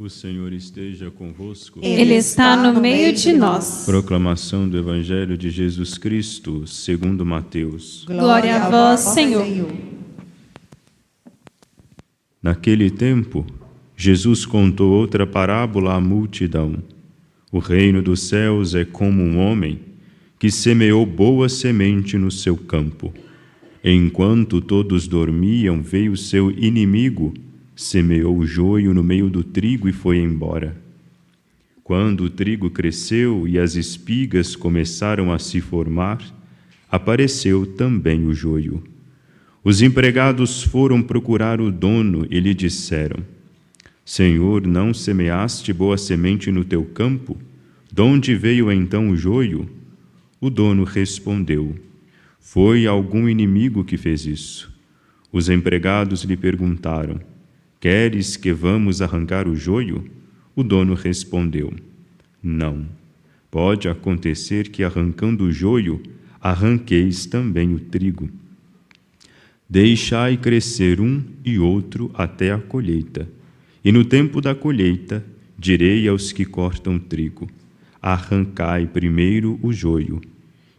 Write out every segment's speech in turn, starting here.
O Senhor esteja convosco. Ele está no meio de nós. Proclamação do Evangelho de Jesus Cristo, segundo Mateus. Glória a vós, Senhor. Naquele tempo, Jesus contou outra parábola à multidão. O reino dos céus é como um homem que semeou boa semente no seu campo. Enquanto todos dormiam, veio seu inimigo, semeou o joio no meio do trigo e foi embora. Quando o trigo cresceu e as espigas começaram a se formar, apareceu também o joio. Os empregados foram procurar o dono e lhe disseram: Senhor, não semeaste boa semente no teu campo? De onde veio então o joio? O dono respondeu: Foi algum inimigo que fez isso. Os empregados lhe perguntaram: Queres que vamos arrancar o joio? O dono respondeu: Não. Pode acontecer que, arrancando o joio, arranqueis também o trigo. Deixai crescer um e outro até a colheita. E no tempo da colheita, direi aos que cortam trigo: Arrancai primeiro o joio,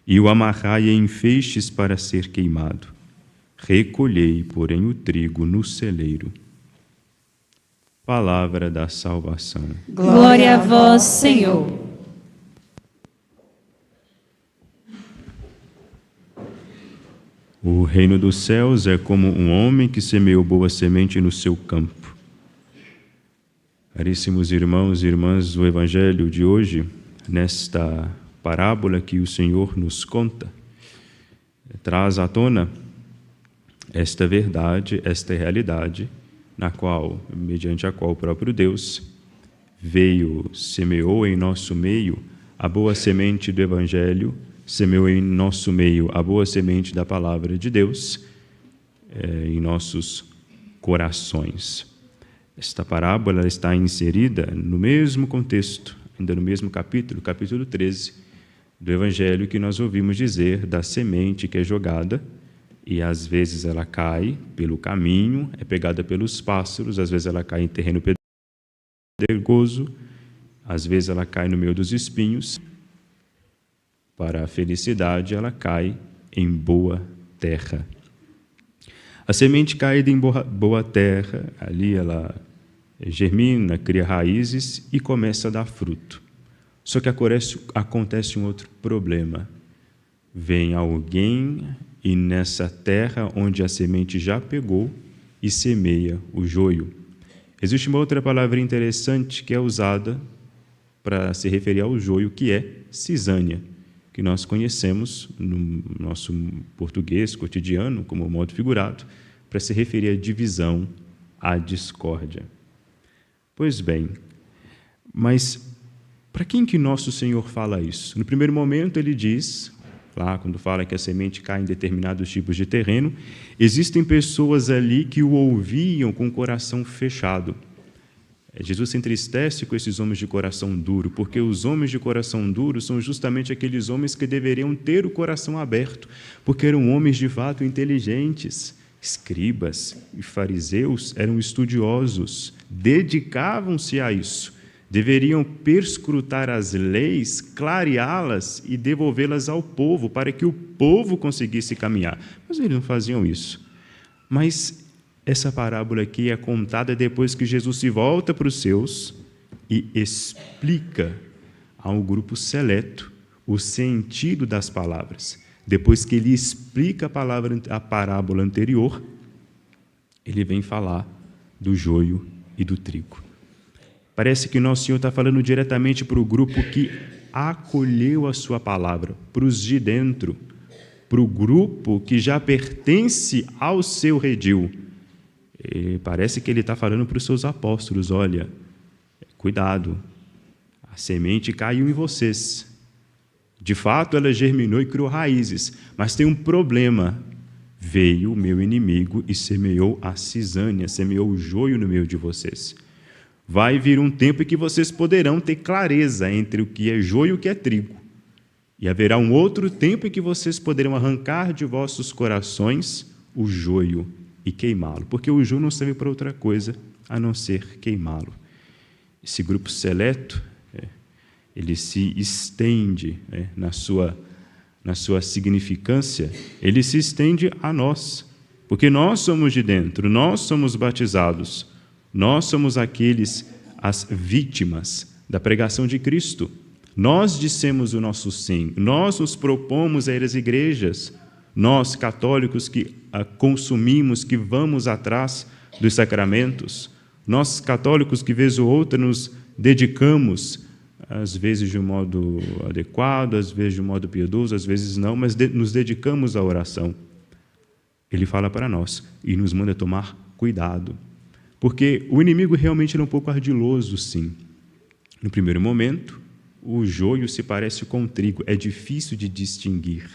e o amarrai em feixes para ser queimado. Recolhei, porém, o trigo no celeiro. Palavra da salvação. Glória a vós, Senhor. O reino dos céus é como um homem que semeou boa semente no seu campo. Caríssimos irmãos e irmãs, o Evangelho de hoje, nesta parábola que o Senhor nos conta, traz à tona esta verdade, esta realidade, mediante a qual o próprio Deus veio, semeou em nosso meio a boa semente do Evangelho, semeou em nosso meio a boa semente da Palavra de Deus em nossos corações. Esta parábola está inserida no mesmo contexto, ainda no mesmo capítulo 13 do Evangelho, que nós ouvimos dizer da semente que é jogada, e às vezes ela cai pelo caminho, é pegada pelos pássaros, às vezes ela cai em terreno pedregoso, às vezes ela cai no meio dos espinhos. Para a felicidade, ela cai em boa terra. A semente caída em boa terra, ali ela germina, cria raízes e começa a dar fruto. Só que acontece um outro problema. Vem alguém e nessa terra onde a semente já pegou e semeia o joio. Existe uma outra palavra interessante que é usada para se referir ao joio, que é cisânia, que nós conhecemos no nosso português cotidiano como modo figurado, para se referir à divisão, à discórdia. Pois bem, mas para quem que nosso Senhor fala isso? No primeiro momento ele diz, lá quando fala que a semente cai em determinados tipos de terreno, existem pessoas ali que o ouviam com o coração fechado. Jesus se entristece com esses homens de coração duro, porque os homens de coração duro são justamente aqueles homens que deveriam ter o coração aberto, porque eram homens de fato inteligentes. Escribas e fariseus eram estudiosos, dedicavam-se a isso. Deveriam perscrutar as leis, clareá-las e devolvê-las ao povo, para que o povo conseguisse caminhar. Mas eles não faziam isso. Mas essa parábola aqui é contada depois que Jesus se volta para os seus e explica a um grupo seleto o sentido das palavras. Depois que ele explica a parábola anterior, ele vem falar do joio e do trigo. Parece que Nosso Senhor está falando diretamente para o grupo que acolheu a sua palavra, para os de dentro, para o grupo que já pertence ao seu redil. E parece que ele está falando para os seus apóstolos: olha, cuidado, a semente caiu em vocês. De fato, ela germinou e criou raízes, mas tem um problema. Veio o meu inimigo e semeou a cisânia, semeou o joio no meio de vocês. Vai vir um tempo em que vocês poderão ter clareza entre o que é joio e o que é trigo. E haverá um outro tempo em que vocês poderão arrancar de vossos corações o joio e queimá-lo, porque o joio não serve para outra coisa a não ser queimá-lo. esse grupo seleto, ele se estende na sua significância, ele se estende a nós, porque nós somos de dentro, nós somos batizados, nós somos as vítimas da pregação de Cristo. Nós dissemos o nosso sim, nós nos propomos a ir às igrejas, nós católicos que consumimos, que vamos atrás dos sacramentos, nós católicos que vez ou outra nos dedicamos, às vezes de um modo adequado, às vezes de um modo piedoso, às vezes não, mas nos dedicamos à oração. Ele fala para nós e nos manda tomar cuidado, porque o inimigo realmente é um pouco ardiloso, sim. No primeiro momento, o joio se parece com o trigo, é difícil de distinguir.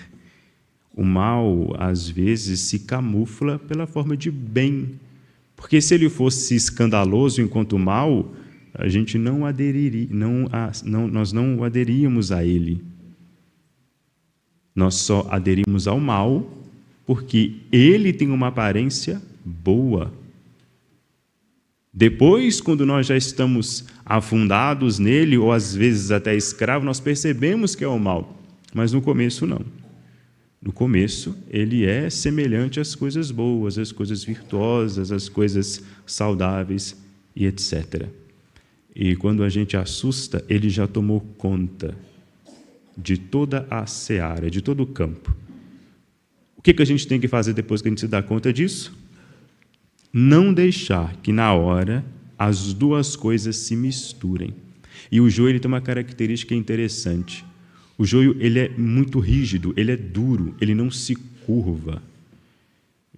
O mal, às vezes, se camufla pela forma de bem, porque se ele fosse escandaloso enquanto mal, a gente não aderiria, nós não aderíamos a ele. Nós só aderimos ao mal porque ele tem uma aparência boa. Depois, quando nós já estamos afundados nele, ou às vezes até escravos, nós percebemos que é o mal, mas no começo não. No começo, ele é semelhante às coisas boas, às coisas virtuosas, às coisas saudáveis e etc. E quando a gente assusta, ele já tomou conta de toda a seara, de todo o campo. O que a gente tem que fazer depois que a gente se dá conta disso? Não deixar que, na hora, as duas coisas se misturem. E o joio ele tem uma característica interessante. O joio ele é muito rígido, ele é duro, ele não se curva.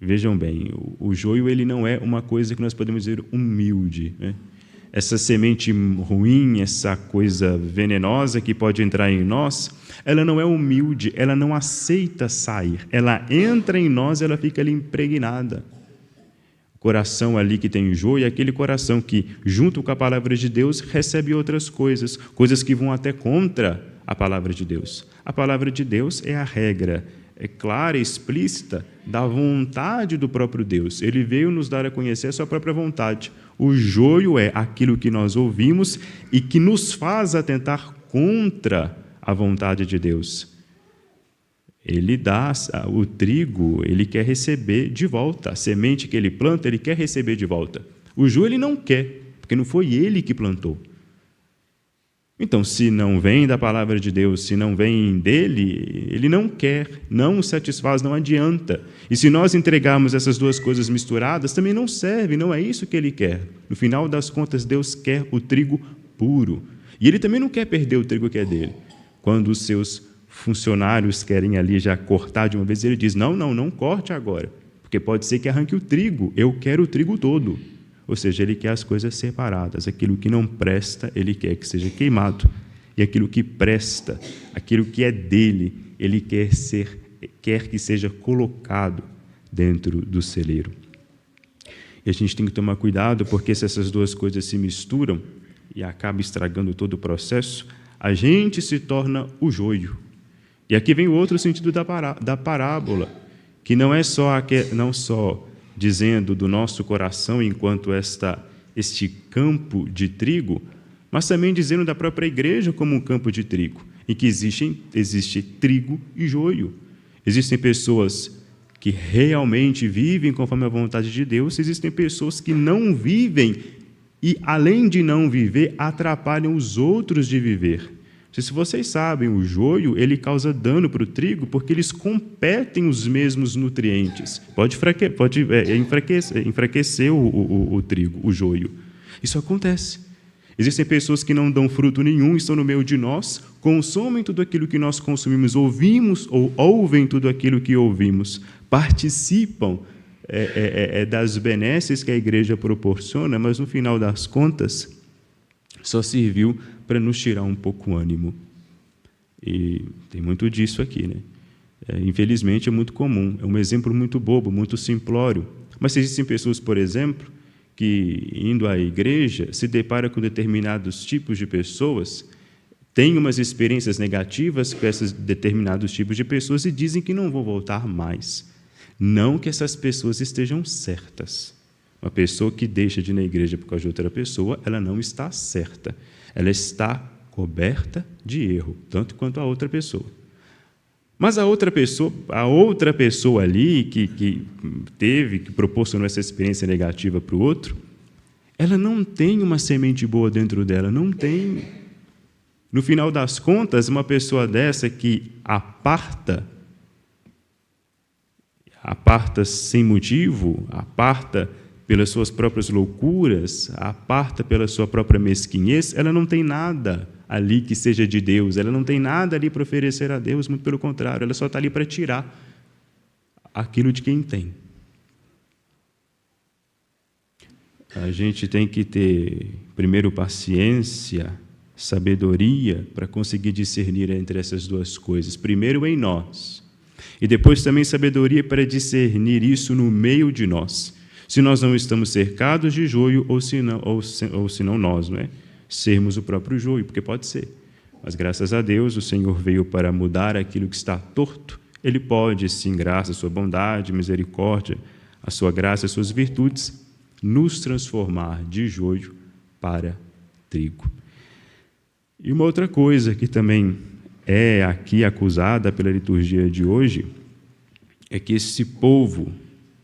Vejam bem, o joio ele não é uma coisa que nós podemos dizer humilde, né? Essa semente ruim, essa coisa venenosa que pode entrar em nós, ela não é humilde, ela não aceita sair. Ela entra em nós, ela fica ali impregnada. O coração ali que tem joio é aquele coração que, junto com a palavra de Deus, recebe outras coisas, coisas que vão até contra a palavra de Deus. A palavra de Deus é a regra, é clara e explícita da vontade do próprio Deus. Ele veio nos dar a conhecer a sua própria vontade. O joio é aquilo que nós ouvimos e que nos faz atentar contra a vontade de Deus. Ele dá o trigo, ele quer receber de volta. A semente que ele planta, ele quer receber de volta. O joio ele não quer, porque não foi ele que plantou. Então, se não vem da palavra de Deus, se não vem dele, ele não quer, não o satisfaz, não adianta. E se nós entregarmos essas duas coisas misturadas, também não serve, não é isso que ele quer. No final das contas, Deus quer o trigo puro. E ele também não quer perder o trigo que é dele. Quando os seus funcionários querem ali já cortar de uma vez, ele diz, não corte agora, porque pode ser que arranque o trigo, eu quero o trigo todo. Ou seja, ele quer as coisas separadas. Aquilo que não presta, ele quer que seja queimado. E aquilo que presta, aquilo que é dele, ele quer que seja colocado dentro do celeiro. E a gente tem que tomar cuidado, porque se essas duas coisas se misturam e acaba estragando todo o processo, a gente se torna o joio. E aqui vem o outro sentido da parábola, que não é só dizendo do nosso coração enquanto este campo de trigo, mas também dizendo da própria igreja como um campo de trigo, em que existe trigo e joio. Existem pessoas que realmente vivem conforme a vontade de Deus, existem pessoas que não vivem e, além de não viver, atrapalham os outros de viver. Se vocês sabem, o joio ele causa dano para o trigo porque eles competem os mesmos nutrientes. Pode enfraquecer o trigo, o joio. Isso acontece. Existem pessoas que não dão fruto nenhum, estão no meio de nós, consomem tudo aquilo que nós consumimos, ouvimos ou ouvem tudo aquilo que ouvimos, participam das benesses que a igreja proporciona, mas no final das contas só serviu para nos tirar um pouco o ânimo. E tem muito disso aqui, né? Infelizmente é muito comum, é um exemplo muito bobo, muito simplório. Mas existem pessoas, por exemplo, que indo à igreja se depara com determinados tipos de pessoas, têm umas experiências negativas com esses determinados tipos de pessoas e dizem que não vão voltar mais. Não que essas pessoas estejam certas, Uma pessoa que deixa de ir na igreja por causa de outra pessoa, ela não está certa. Ela está coberta de erro, tanto quanto a outra pessoa. Mas a outra pessoa ali que proporcionou essa experiência negativa para o outro, ela não tem uma semente boa dentro dela, não tem. No final das contas, uma pessoa dessa que aparta sem motivo, aparta pelas suas próprias loucuras, aparta pela sua própria mesquinhez, ela não tem nada ali que seja de Deus, ela não tem nada ali para oferecer a Deus, muito pelo contrário, ela só está ali para tirar aquilo de quem tem. A gente tem que ter, primeiro, paciência, sabedoria, para conseguir discernir entre essas duas coisas. Primeiro em nós, e depois também sabedoria para discernir isso no meio de nós. Se nós não estamos cercados de joio, ou se não nós, não é? Sermos o próprio joio, porque pode ser. Mas, graças a Deus, o Senhor veio para mudar aquilo que está torto. Ele pode, sim, graças à sua bondade, misericórdia, a sua graça, as suas virtudes, nos transformar de joio para trigo. E uma outra coisa que também é aqui acusada pela liturgia de hoje, é que esse povo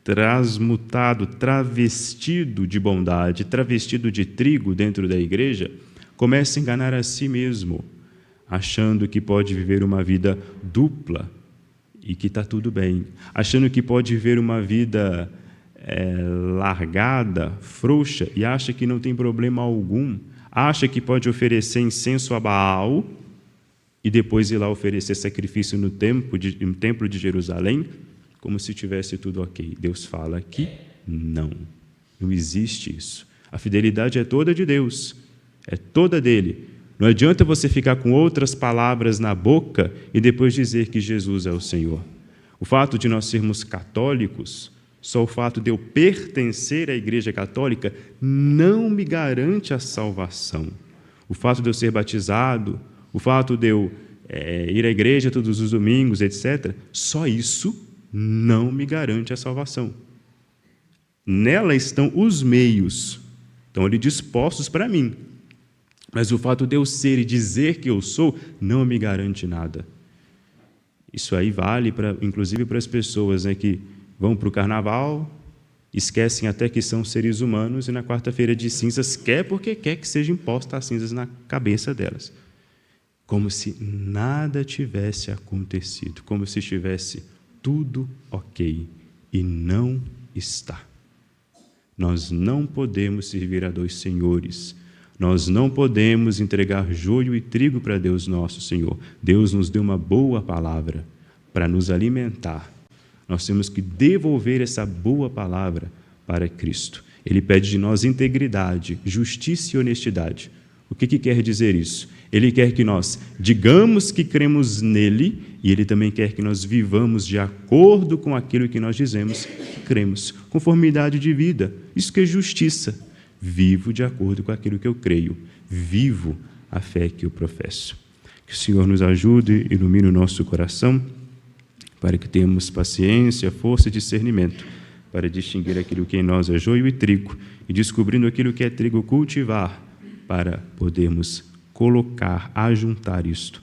transmutado, travestido de bondade, travestido de trigo dentro da igreja, começa a enganar a si mesmo, achando que pode viver uma vida dupla e que está tudo bem, achando que pode viver uma vida largada, frouxa, e acha que não tem problema algum, acha que pode oferecer incenso a Baal e depois ir lá oferecer sacrifício no templo de Jerusalém, como se tivesse tudo ok. Deus fala que não existe isso. A fidelidade é toda de Deus, é toda dele. Não adianta você ficar com outras palavras na boca e depois dizer que Jesus é o Senhor. O fato de nós sermos católicos, só o fato de eu pertencer à Igreja Católica, não me garante a salvação. O fato de eu ser batizado, o fato de eu ir à igreja todos os domingos, etc., só isso não me garante a salvação. Nela estão os meios, estão ali dispostos para mim. Mas o fato de eu ser e dizer que eu sou, não me garante nada. Isso aí vale, inclusive, para as pessoas, né, que vão para o carnaval, esquecem até que são seres humanos, e na quarta-feira de cinzas porque quer que seja imposta as cinzas na cabeça delas. Como se nada tivesse acontecido, como se estivesse tudo ok, e não está. Nós não podemos servir a dois senhores. Nós não podemos entregar joio e trigo para Deus nosso Senhor. Deus nos deu uma boa palavra para nos alimentar. Nós temos que devolver essa boa palavra para Cristo. Ele pede de nós integridade, justiça e honestidade. O que quer dizer isso? Ele quer que nós digamos que cremos nele, e ele também quer que nós vivamos de acordo com aquilo que nós dizemos que cremos. Conformidade de vida, isso que é justiça. Vivo de acordo com aquilo que eu creio. Vivo a fé que eu professo. Que o Senhor nos ajude, ilumine o nosso coração, para que tenhamos paciência, força e discernimento, para distinguir aquilo que em nós é joio e trigo, e descobrindo aquilo que é trigo, cultivar, para podermos colocar, ajuntar isto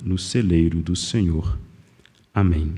no celeiro do Senhor. Amém.